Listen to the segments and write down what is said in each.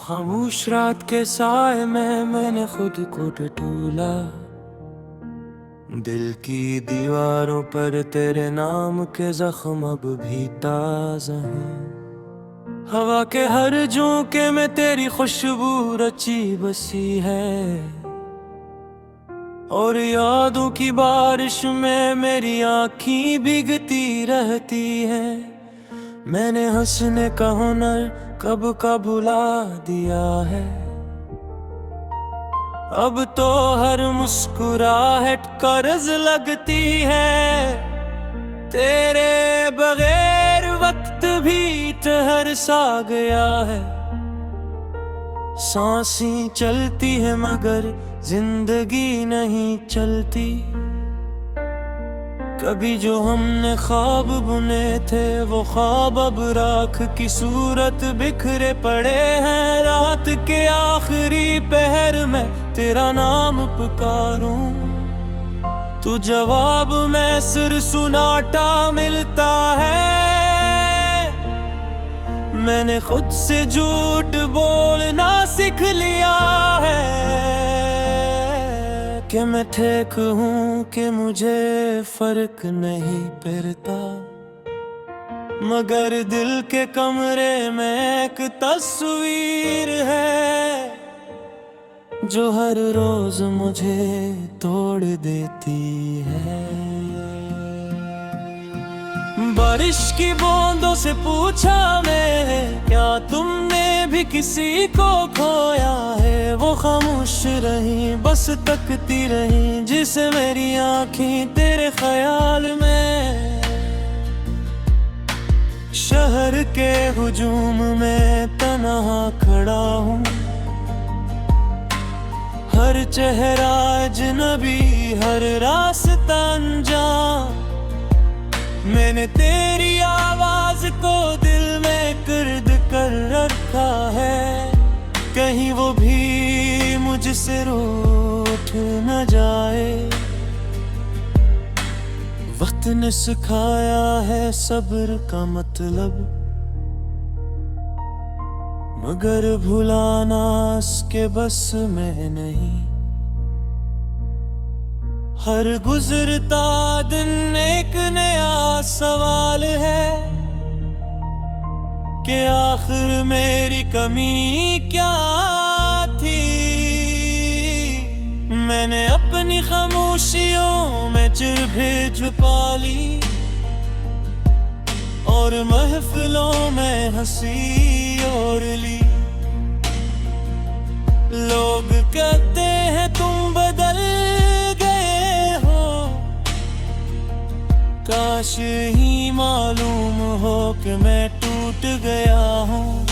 खामोश रात के साए में मैंने खुद को टटोला। दिल की दीवारों पर तेरे नाम के जख्म अब भी ताज़ा हैं। हवा के हर झोंके में तेरी खुशबू रची बसी है, और यादों की बारिश में मेरी आँखें भीगती रहती है। मैंने हंसने का हुनर कब का भुला दिया है। अब तो हर मुस्कुराहट कर्ज लगती है। तेरे बगैर वक्त भी ठहर सा गया है। सांसें चलती है मगर जिंदगी नहीं चलती। कभी जो हमने ख्वाब बुने थे वो ख्वाब अब राख की सूरत बिखरे पड़े हैं। रात के आखिरी पहर में तेरा नाम पुकारूं, तू जवाब में सिर सुनाटा मिलता है। मैंने खुद से झूठ बोलना सीख लिया है कि मैं ठीक हूँ, कि मुझे फर्क नहीं पड़ता। मगर दिल के कमरे में एक तस्वीर है जो हर रोज मुझे तोड़ देती है। बारिश की बूंदों से पूछा मैंने, क्या तुमने भी किसी को खोया है? वो खामोश रही, बस तकती रही जिसे मेरी आँखें तेरे ख्याल में। शहर के हुजूम में तन्हा खड़ा हूँ, हर चेहरा अजनबी, हर रास्ता अनजान। मैंने तेरी आवाज को दिल में कर्द कर रखा है, कहीं वो भी मुझसे रूठ न जाए। वक्त ने सिखाया है सब्र का मतलब, मगर भुलाना उसके बस में नहीं। हर गुजरता दिन एक नया सवाल है कि आखिर मेरी कमी क्या थी। मैंने अपनी खामोशियों में चिर छुपा ली, और महफिलों में हंसी ओढ़ ली। लोग कहते हैं तुम बदल गए हो, काश ही मालूम हो कि मैं टूट गया हूँ।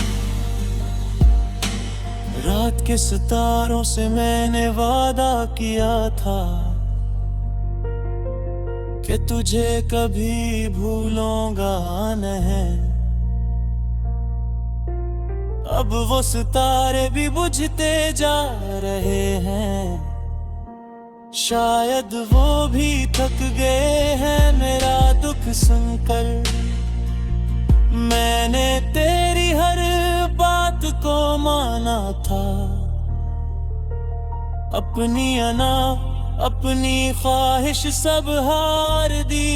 रात के सितारों से मैंने वादा किया था कि तुझे कभी भूलूंगा नहीं। अब वो सितारे भी बुझते जा रहे हैं, शायद वो भी थक गए हैं मेरा दुख सुनकर। मैंने तेरी हर बात को माना था, अपनी अना अपनी ख्वाहिश सब हार दी।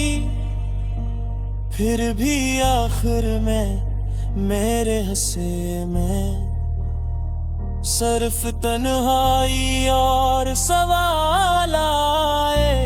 फिर भी आखिर में मेरे हंसे में सिर्फ तन्हाई और सवाल आए।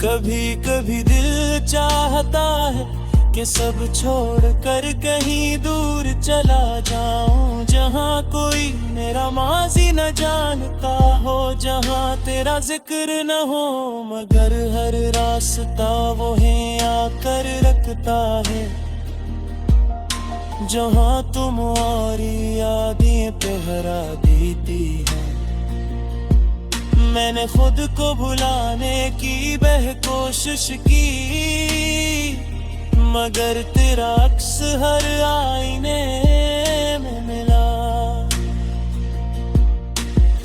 कभी कभी दिल चाहता है कि सब छोड़ कर कहीं दूर चला जाऊं, जहां कोई मेरा माजी न जानता हो, जहां तेरा जिक्र न हो। मगर हर रास्ता वो है आकर रखता है, जहां तुम्हारी यादें पहरा देती है। मैंने खुद को भुलाने की कोशिश की, मगर तेरा अक्स हर आईने में मिला।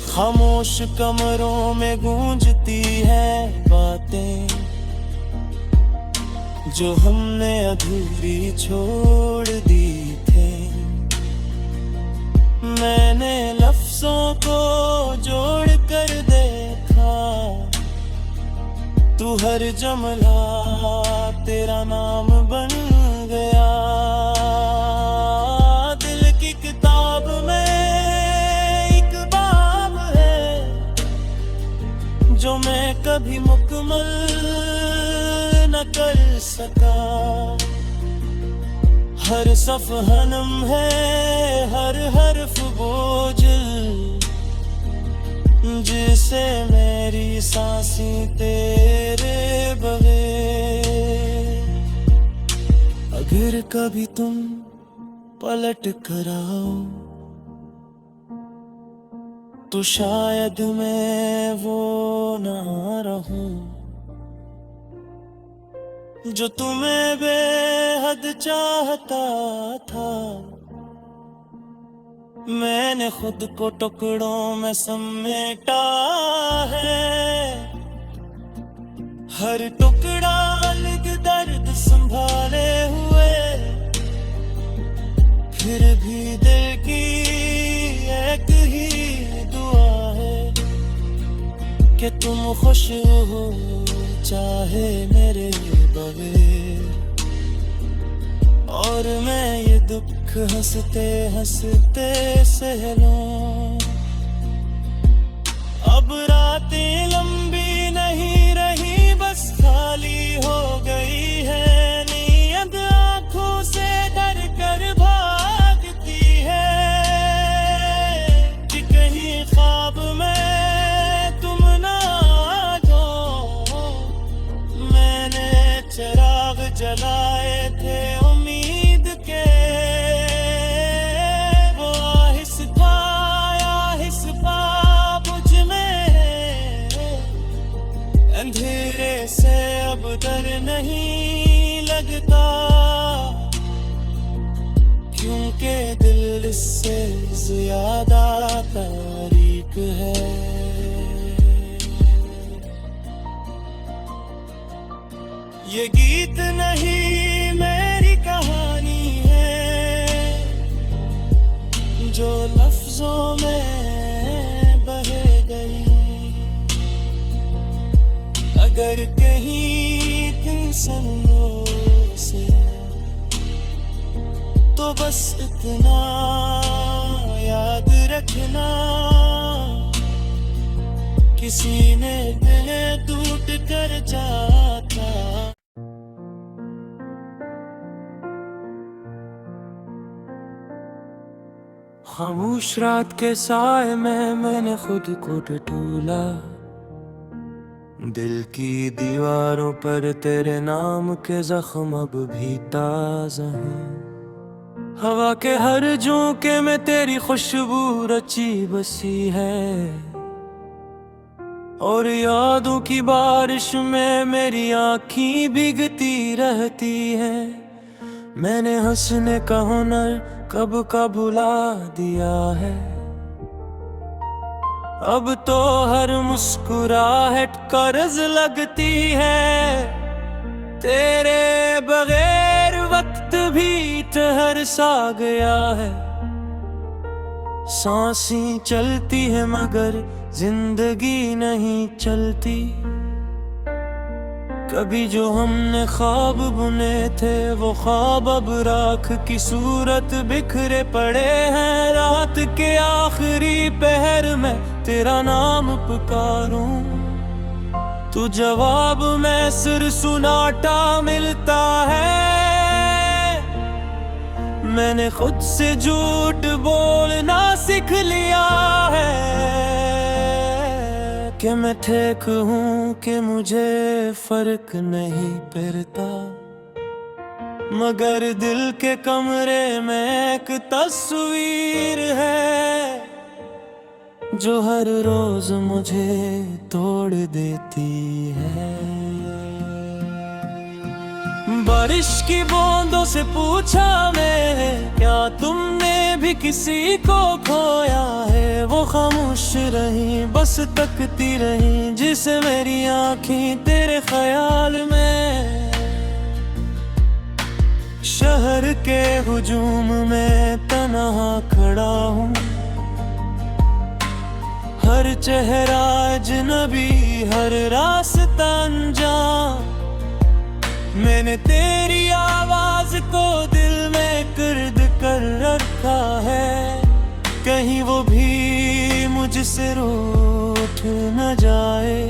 खामोश कमरों में गूंजती है बातें जो हमने अधूरी छोड़ दी थे। मैंने लफ्जों को जोड़ कर देखा, तू हर जुमला तेरा नाम बन गया। दिल की किताब में एक बाब है जो मैं कभी मुकम्मल न कर सका। हर सफ़हा नम है, हर हर्फ बोझल, जिसे मेरी सांसें तेरे बगैर। अगर कभी तुम पलट कर आओ तो शायद मैं वो ना रहूं जो तुम्हें बेहद चाहता था। मैंने खुद को टुकड़ों में समेटा है, हर टुकड़ा अलग दर्द संभाले हुए। फिर भी दिल की एक ही दुआ है कि तुम खुश हो चाहे मेरे बगैर। और मैं ये दुख हंसते हंसते सह लूं। अब रातें लंबी नहीं रही, बस खाली हो गई है नींद। आंखों से डर कर भागती है कि कहीं ख्वाब में तुम ना आ जाओ। मैंने चिराग जलाए थे उम्मीद के, वो आहिस्ता आहिस्ता बुझ में। अंधेरे से अब डर नहीं लगता, क्योंकि दिल इससे ज्यादा तारीक है। ये गीत नहीं मेरी कहानी है जो लफ्जों में बह गई। अगर कहीं किन सनों से तो बस इतना याद रखना, किसी ने दिल टूट कर जाता। खामोश रात के साए में मैंने खुद को टटोला। दिल की दीवारों पर तेरे नाम के जख्म अब भी ताज़ा हैं। हवा के हर झोंके में तेरी खुशबू रची बसी है, और यादों की बारिश में मेरी आँखें भीगती रहती है। मैंने हंसने का हुनर कब का भुला दिया है, अब तो हर मुस्कुराहट कर्ज लगती है। तेरे बगैर वक्त भी ठहर सा गया है, सांसें चलती है मगर जिंदगी नहीं चलती। कभी जो हमने ख्वाब बुने थे वो ख्वाब अब राख की सूरत बिखरे पड़े हैं। रात के आखिरी पहर में तेरा नाम पुकारूं, तू जवाब में सिर सुनाटा मिलता है। मैंने खुद से झूठ बोलना सीख लिया है कि मैं ठीक हूँ, कि मुझे फर्क नहीं पड़ता। मगर दिल के कमरे में एक तस्वीर है जो हर रोज मुझे तोड़ देती है। बारिश की बूंदों से पूछा मैंने, क्या तुमने भी किसी को खोया है? वो खामोश रही, बस तकती रही जिसे मेरी आँखें तेरे ख्याल में। शहर के हुजूम में तन्हा खड़ा हूँ, हर चेहरा अजनबी, हर रास्ता अनजान। मैंने तेरी आवाज को दिल में कैद कर रखा है, कहीं वो भी मुझसे रूठ न जाए।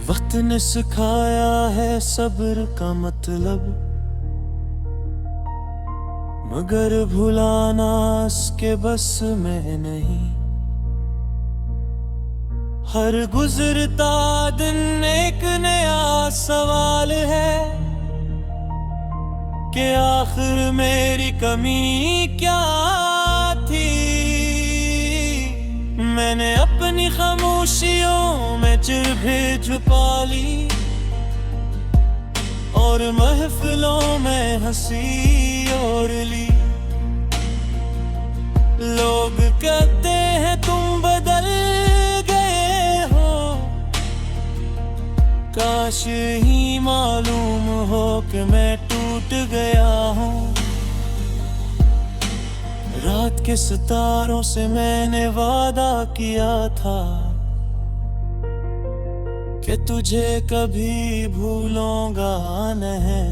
वक्त ने सिखाया है सब्र का मतलब, मगर भुलाना उसके बस में नहीं। हर गुजरता दिन एक नया सवाल है कि आखिर मेरी कमी क्या थी। मैंने अपनी खामोशियों में चिर छुपा ली, और महफिलों में हंसी ओढ़ ली। लोग कहते हैं तुम बदल गए हो, काश ही मालूम हो कि मैं टूट गया हूँ। रात के सितारों से मैंने वादा किया था कि तुझे कभी भूलूंगा नहीं।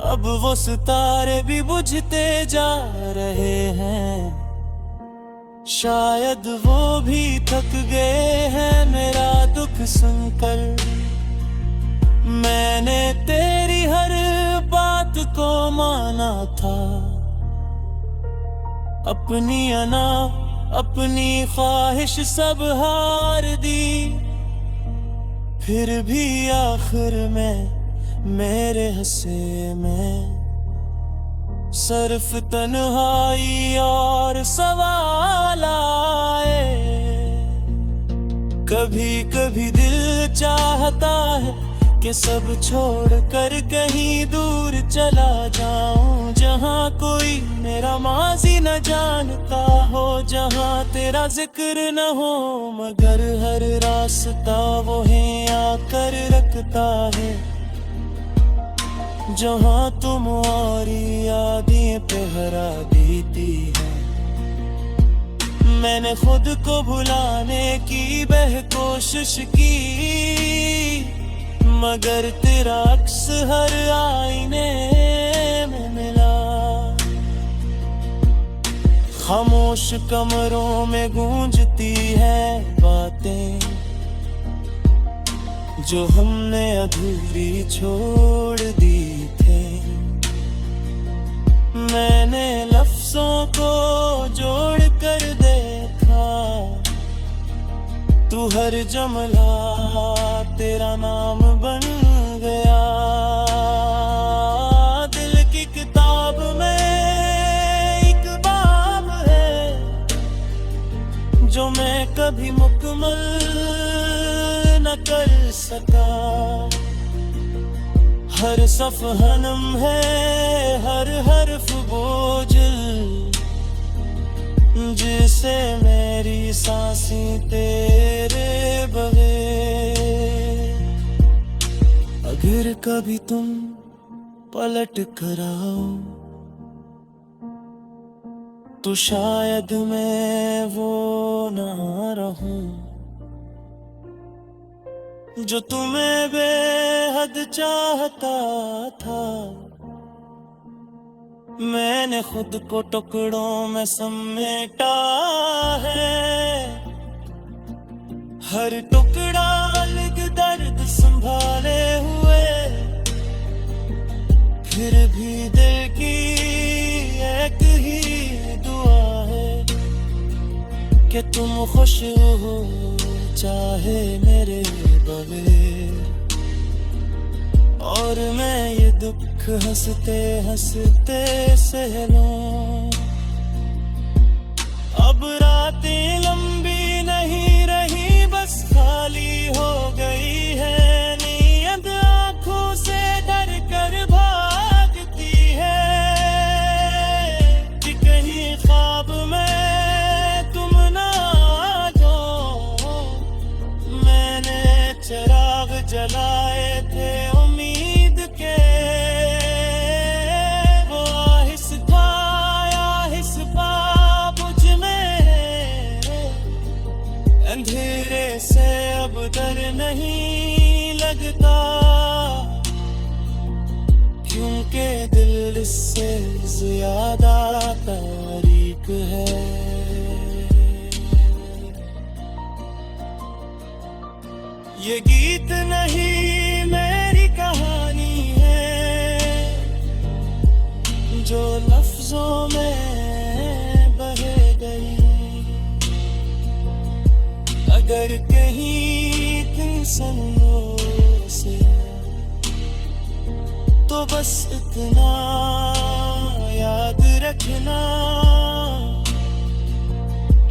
अब वो सितारे भी बुझते जा रहे हैं, शायद वो भी थक गए हैं मेरा दुख सुनकर। मैंने तेरी हर बात को माना था, अपनी अना अपनी ख्वाहिश सब हार दी। फिर भी आखिर में मेरे हंसे में सिर्फ तन्हाई और सवाल आए। कभी कभी दिल चाहता है कि सब छोड़ कर कहीं दूर चला जाऊं, जहां कोई मेरा माजी न जानता हो, जहां तेरा जिक्र न हो। मगर हर रास्ता वो है आकर रखता है, जहां तुम्हारी यादें पहरा देती है। मैंने खुद को भुलाने की कोशिश की, मगर तेरा अक्स हर आईने में मिला। खामोश कमरों में गूंजती है बातें जो हमने अधूरी छोड़ दी थे। मैंने लफ्जों को जोड़ कर देखा, तू हर जुमला तेरा नाम बन गया। दिल की किताब में एक बाब है जो मैं कभी मुकम्मल न कर सका। हर सफ़हा नम है, हर हर्फ बोझल, जिसे मेरी सांसें तेरे बगैर। अगर कभी तुम पलट कर आओ तो शायद मैं वो ना रहूं जो तुम्हें बेहद चाहता था। मैंने खुद को टुकड़ों में समेटा है, हर टुकड़ा अलग दर्द संभाले हुए। फिर भी दिल की एक ही दुआ है कि तुम खुश हो चाहे मेरे बगैर। और मैं ये दुख हंसते हंसते सह लूं। अब रातें लंबी नहीं रही, बस खाली हो गई है नींद। आंखों से डर कर भागती है कि कहीं ख्वाब में तुम ना आ जाओ। मैंने चिराग जलाए थे उम्मीद के, वो आहिस्ता आहिस्ता सकता, क्योंकि दिल इससे ज्यादा तारीक है। ये गीत नहीं मेरी कहानी है, जो लफ्जों में बह गई। अगर कहीं तुम सुनो से, तो बस इतना याद रखना,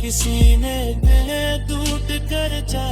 किसी ने दिल टूट कर जा